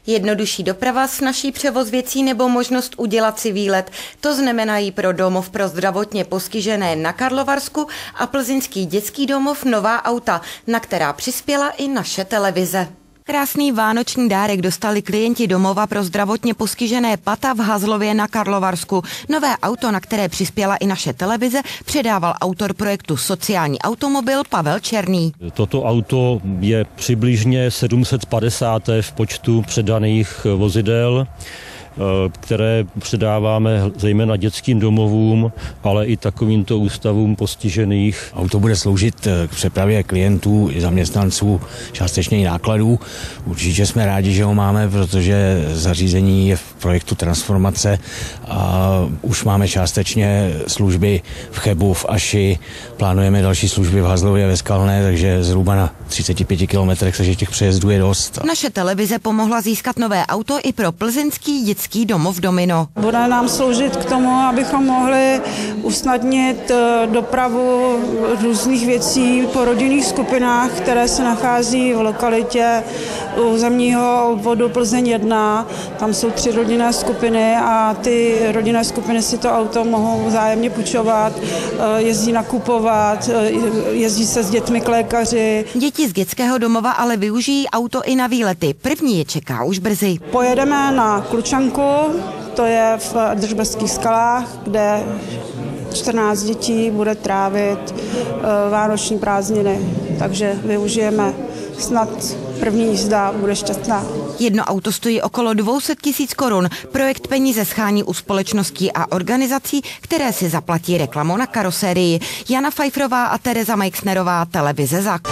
Jednodušší doprava, snazší převoz věcí nebo možnost udělat si výlet. To znamenají pro domov pro zdravotně postižené na Karlovarsku a plzeňský dětský domov nová auta, na která přispěla i naše televize. Krásný vánoční dárek dostali klienti domova pro zdravotně postižené Pata v Hazlově na Karlovarsku. Nové auto, na které přispěla i naše televize, předával autor projektu Sociální automobil Pavel Černý. Toto auto je přibližně 750. v počtu předaných vozidel, které předáváme zejména dětským domovům, ale i takovýmto ústavům postižených. Auto bude sloužit k přepravě klientů i zaměstnanců, částečně i nákladů. Určitě jsme rádi, že ho máme, protože zařízení je v projektu transformace a už máme částečně služby v Chebu, v Aši, plánujeme další služby v Hazlově, ve Skalné, takže zhruba na 35 kilometrech, takže těch přejezdů je dost. Naše televize pomohla získat nové auto i pro plzeňský dětský domov Domino. Bude nám sloužit k tomu, abychom mohli usnadnit dopravu různých věcí po rodinných skupinách, které se nachází v lokalitě územního obvodu Plzeň 1. Tam jsou 3 rodinné skupiny a ty rodinné skupiny si to auto mohou vzájemně půjčovat, jezdí nakupovat, jezdí se s dětmi k lékaři. Děti z dětského domova ale využijí auto i na výlety. První je čeká už brzy. Pojedeme na Klučanku, to je v Držbeských skalách, kde 14 dětí bude trávit vánoční prázdniny, takže využijeme, snad první jízda bude šťastná. Jedno auto stojí okolo 200 000 korun. Projekt peníze schání u společností a organizací, které si zaplatí reklamu na karosérii. Jana Pfeifferová a Tereza Meixnerová, televize ZAK.